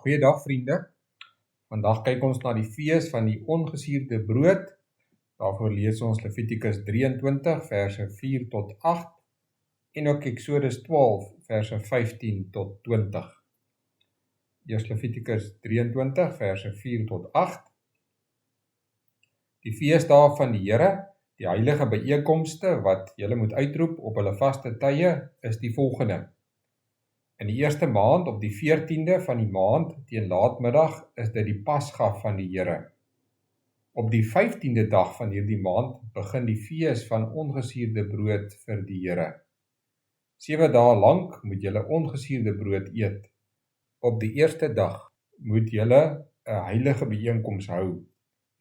Goeiedag vriende, vandag kyk ons na die fees van die ongesuurde brood. Daarvoor lees ons Levitikus 23 verse 4 tot 8 en ook Exodus 12 verse 15 tot 20. Eers Levitikus 23 verse 4 tot 8. Die feesdae van die Here, die heilige byeenkomste wat julle moet uitroep op hulle vaste tye, is die volgende. In die eerste maand, op die 14de van die maand, teen laatmiddag, is dit die Pasga van die Here. Op die 15de dag van hierdie maand, begin die fees van ongesuurde brood vir die Here. 7 dae lank moet julle ongesuurde brood eet. Op die eerste dag moet julle 'n heilige byeenkoms hou.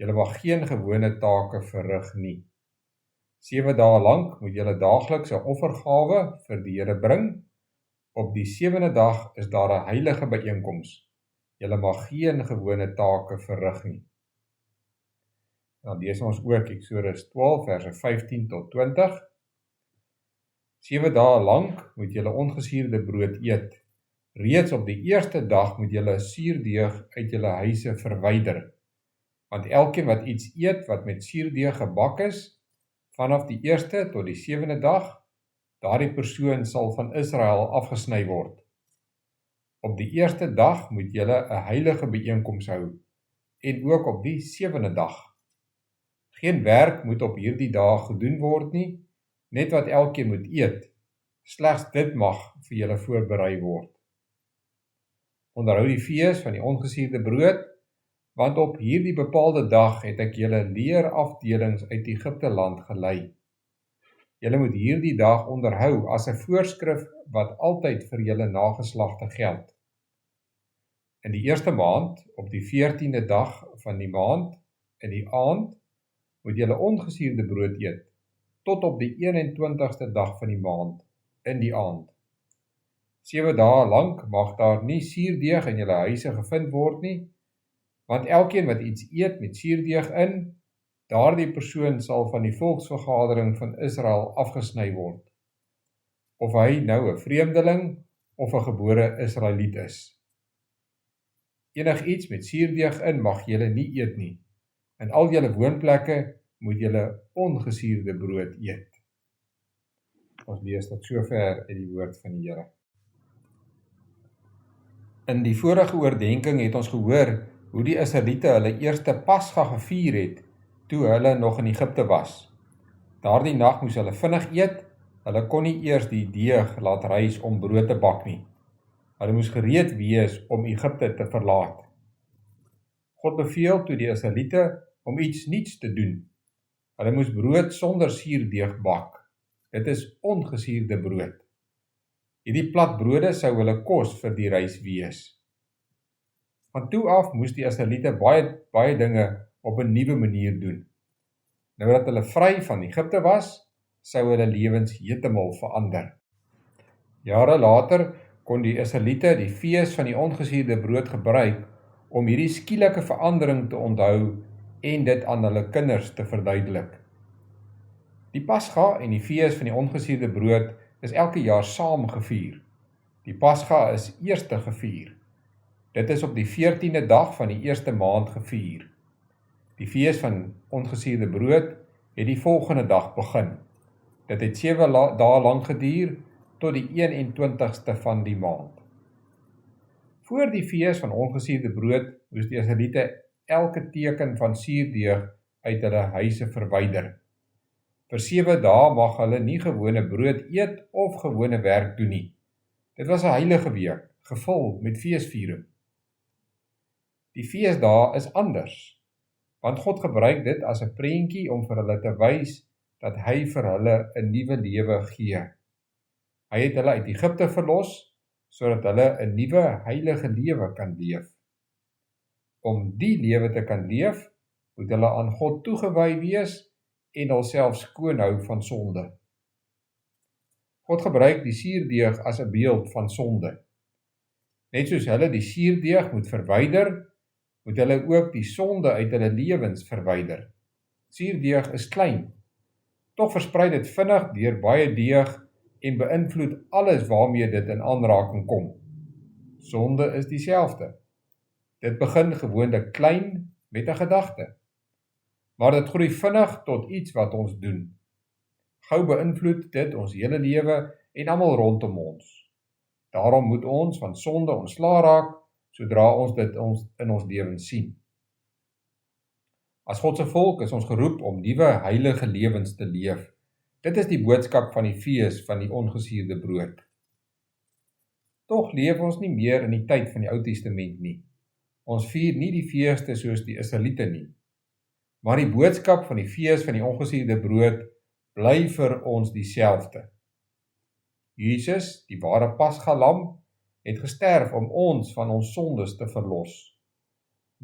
Julle mag geen gewone take verrig nie. 7 dae lank moet julle daagliks 'n offergawe vir die Here bring. Op die 7de dag is daar 'n heilige byeenkoms. Julle mag geen gewone take verrig nie. Dan lees ons ook Exodus 12 verse 15 tot 20. 7 dae lank moet julle ongesuurde brood eet. Reeds op die eerste dag moet julle suurdeeg uit julle huise verwyder. Want elkeen wat iets eet wat met suurdeeg gebak is, vanaf die eerste tot die 7de dag, daardie persoon sal van Israel afgesny word. Op die eerste dag moet julle 'n heilige byeenkoms hou, en ook op die 7de dag. Geen werk moet op hierdie dag gedoen word nie, net wat elkeen moet eet. Slegs dit mag vir julle voorberei word. Onderhou die fees van die ongesuurde brood, want op hierdie bepaalde dag het ek julle leerafdelings uit Egipte land gelei. Julle moet hierdie dag onderhou as 'n voorskrif wat altyd vir julle nageslagte geld. In die eerste maand, op die 14de dag van die maand, in die aand, moet julle ongesuurde brood eet, tot op die 21ste dag van die maand, in die aand. 7 dae lank mag daar nie suurdeeg in julle huise gevind word nie, want elkeen wat iets eet met suurdeeg in, daardie persoon sal van die volksvergadering van Israel afgesny word, of hy nou 'n vreemdeling of 'n gebore Israeliet is. Enigiets met suurdeeg in mag julle nie eet nie. In al julle woonplekke moet julle ongesuurde brood eet. Ons lees tot sover uit die woord van die Here. In die vorige oordenking het ons gehoor hoe die Israeliete hulle eerste Pasga gevier het, toe hulle nog in Egipte was. Daardie nag moes hulle vinnig eet, hulle kon nie eers die deeg laat rys om brood te bak nie. Hulle moes gereed wees om Egipte te verlaat. God beveel toe die Israeliete om iets niets te doen. Hulle moes brood sonder suurdeeg bak. Dit is ongesuurde brood. Hierdie plat brode sou hulle kos vir die reis wees. Van toe af moes die Israeliete baie dinge op 'n nuwe manier doen. Nou dat hulle vry van Egipte was, sou hulle lewens heeltemal verander. Jare later kon die Israeliete die fees van die ongesuurde brood gebruik om hierdie skielike verandering te onthou en dit aan hulle kinders te verduidelik. Die Pasga en die fees van die ongesuurde brood is elke jaar saam gevier. Die Pasga is eerste gevier. Dit is op die 14de dag van die eerste maand gevier. Die fees van ongesuurde brood het die volgende dag begin. Dit het 7 dae lank geduur tot die 21ste van die maand. Voor die fees van ongesuurde brood moes die Israeliete elke teken van suurdeeg uit hulle huise verwyder. Vir 7 dae mag hulle nie gewone brood eet of gewone werk doen nie. Dit was 'n heilige week, gevul met feesviering. Die feesdae is anders, want God gebruik dit as 'n prentjie om vir hulle te wys dat hy vir hulle 'n nuwe lewe gee. Hy het hulle uit Egipte verlos, sodat hulle 'n nuwe heilige lewe kan leef. Om die lewe te kan leef, moet hulle aan God toegewy wees en hulself skoon hou van sonde. God gebruik die suurdeeg as 'n beeld van sonde. Net soos hulle die suurdeeg moet verwyder, moet hulle ook die sonde uit hulle lewens verwyder. Suurdeeg is klein, tog versprei dit vinnig deur baie deeg en beïnvloed alles waarmee dit in aanraking kom. Sonde is dieselfde. Dit begin gewoonlik klein met 'n gedagte, maar dit groei vinnig tot iets wat ons doen. Gou beïnvloed dit ons hele lewe en almal rondom ons. Daarom moet ons van sonde ontslae raak, sodra ons dit in ons lewens sien. As God se volk is ons geroep om nuwe heilige lewens te leef. Dit is die boodskap van die fees van die ongesuurde brood. Tog leef ons nie meer in die tyd van die Ou Testament nie. Ons vier nie die feeste soos die Israeliete nie. Maar die boodskap van die fees van die ongesuurde brood bly vir ons dieselfde. Jesus, die ware Pasgalam, het gesterf om ons van ons sondes te verlos.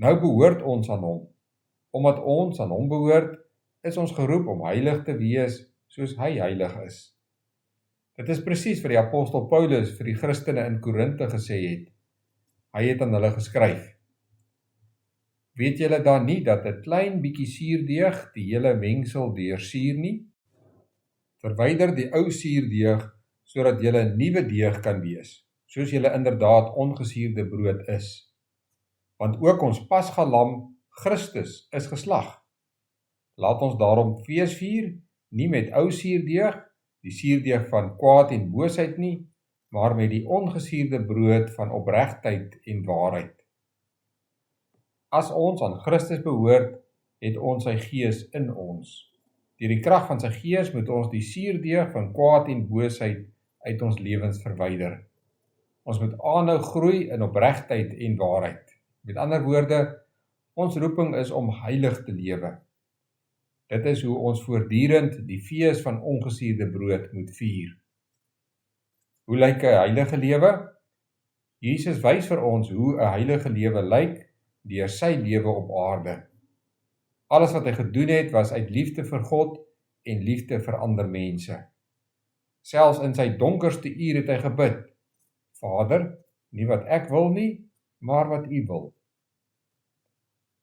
Nou behoort ons aan hom. Omdat ons aan hom behoort, is ons geroep om heilig te wees soos hy heilig is. Dit is presies wat die apostel Paulus vir die Christene in Korinthe gesê het. Hy het aan hulle geskryf: Weet julle dan nie dat 'n klein bietjie suurdeeg die hele mengsel deursuur nie? Verwyder die ou suurdeeg sodat julle 'n nuwe deeg kan wees, soos julle inderdaad ongesuurde brood is. Want ook ons Pasgalam, Christus, is geslag. Laat ons daarom fees vier, nie met ou suurdeeg, die suurdeeg van kwaad en boosheid nie, maar met die ongesuurde brood van opregtheid en waarheid. As ons aan Christus behoort, het ons sy gees in ons. Deur die krag van sy gees moet ons die suurdeeg van kwaad en boosheid uit ons lewens verwyder. Ons moet aanhou groei in opregtheid en waarheid. Met ander woorde, ons roeping is om heilig te lewe. Dit is hoe ons voortdurend die fees van ongesuurde brood moet vier. Hoe lyk 'n heilige lewe? Jesus wys vir ons hoe 'n heilige lewe lyk deur sy lewe op aarde. Alles wat hy gedoen het was uit liefde vir God en liefde vir ander mense. Selfs in sy donkerste uur het hy gebid: Vader, nie wat ek wil nie, maar wat U wil.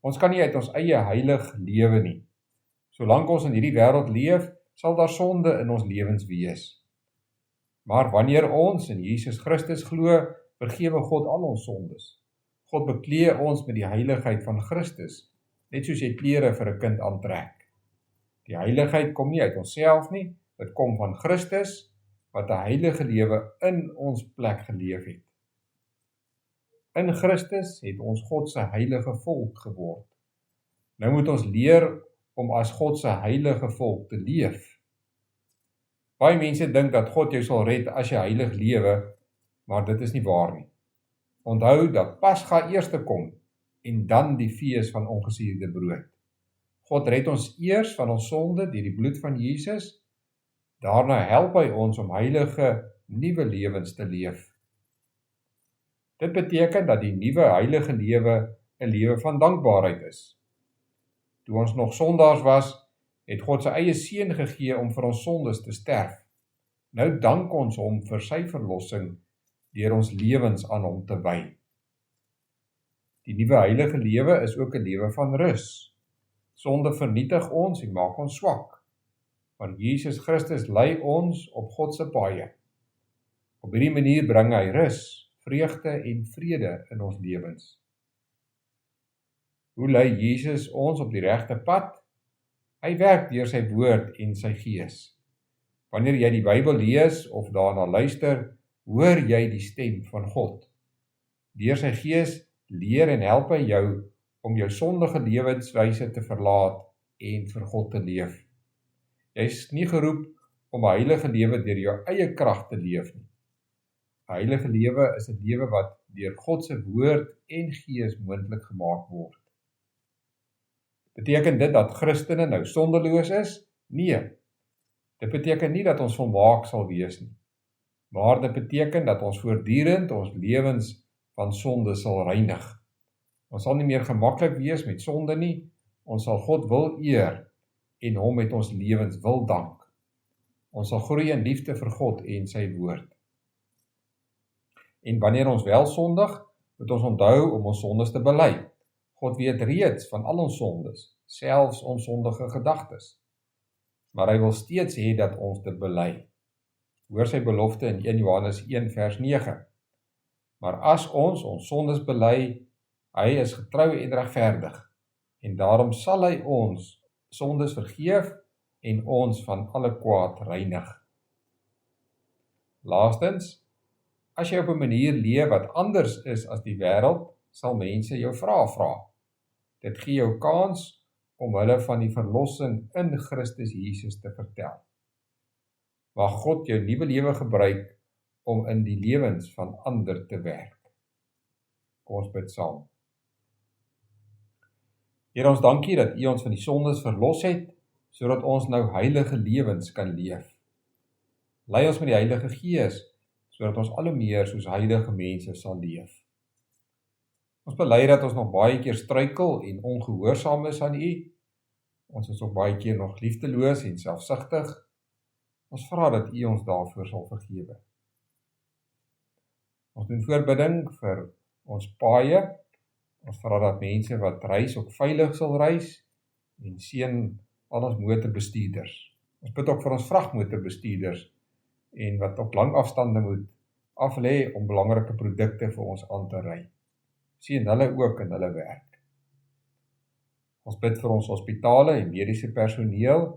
Ons kan nie uit ons eie heilig lewe nie. Solank ons in hierdie wêreld leef, sal daar sonde in ons lewens wees. Maar wanneer ons in Jesus Christus glo, vergewe God al ons sondes. God beklee ons met die heiligheid van Christus, net soos jy klere vir 'n kind aantrek. Die heiligheid kom nie uit onsself nie, dit kom van Christus, wat 'n heilige lewe in ons plek geleef het. In Christus het ons God se heilige volk geword. Nou moet ons leer om as God se heilige volk te leef. Baie mense dink dat God jou sal red as jy heilig lewe, maar dit is nie waar nie. Onthou dat Pasga eers kom en dan die fees van ongesuurde brood. God red ons eers van ons sonde deur die bloed van Jesus. Daarna help hy ons om heilige nuwe lewens te leef. Dit beteken dat die nuwe heilige lewe 'n lewe van dankbaarheid is. Toe ons nog sondaars was, het God sy eie seun gegee om vir ons sondes te sterf. Nou dank ons hom vir sy verlossing deur ons lewens aan hom te wy. Die nuwe heilige lewe is ook 'n lewe van rus. Sonde vernietig ons en maak ons swak. Maar Jesus Christus lei ons op God se paaie. Op hierdie manier bring hy rus, vreugde en vrede in ons lewens. Hoe lei Jesus ons op die regte pad? Hy werk deur sy woord en sy gees. Wanneer jy die Bybel lees of daarna luister, hoor jy die stem van God. Deur sy gees leer en help hy jou om jou sondige lewenswyse te verlaat en vir God te leef. Jy is nie geroep om 'n heilige lewe deur jou eie krag te leef nie. 'n Heilige lewe is 'n lewe wat deur God se woord en gees moontlik gemaak word. Beteken dit dat Christene nou sondeloos is? Nee. Dit beteken nie dat ons volmaak sal wees nie. Maar dit beteken dat ons voortdurend ons lewens van sonde sal reinig. Ons sal nie meer gemaklik wees met sonde nie. Ons sal God wil eer en hom met ons lewens wil dank. Ons sal groei in liefde vir God en sy woord. En wanneer ons wel sondig, moet ons onthou om ons sondes te bely. God weet reeds van al ons sondes, selfs ons sondige gedagtes. Maar hy wil steeds hê dat ons dit bely. Hoor sy belofte in 1 Johannes 1 vers 9. Maar as ons sondes bely, Hy is getrou en regverdig, en daarom sal hy ons sondes vergeef en ons van alle kwaad reinig. Laastens, as jy op 'n manier leef wat anders is as die wêreld, sal mense jou vra. Dit gee jou kans om hulle van die verlossing in Christus Jesus te vertel. Mag God jou nuwe lewe gebruik om in die lewens van ander te werk. Kom ons bid saam. Here, ons dankie dat U ons van die sondes verlos het, sodat ons nou heilige lewens kan leef. Lei ons met die Heilige Gees, sodat ons al hoe meer soos heilige mense sal leef. Ons bely dat ons nog baie keer struikel en ongehoorsaam is aan U. Ons is ook baie keer nog liefdeloos en selfsugtig. Ons vra dat U ons daarvoor sal vergewe. Ons doen voorbidding vir ons paaie. Ons vra dat mense wat reis ook veilig sal reis en seën al ons motorbestuurders. Ons bid ook vir ons vragmotorbestuurders en wat op lang afstande moet aflê om belangrike produkte vir ons aan te ry. Seën hulle ook in hulle werk. Ons bid vir ons hospitale en mediese personeel,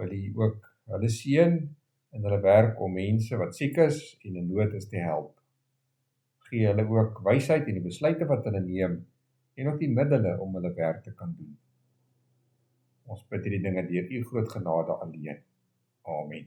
wil U ook hulle seën in hulle werk om mense wat siek is en in nood is te help. Gee hulle ook wysheid in die besluite wat hulle neem en ook die middele om hulle werk te kan doen. Ons bid hierdie dinge deur U groot genade alleen. Amen.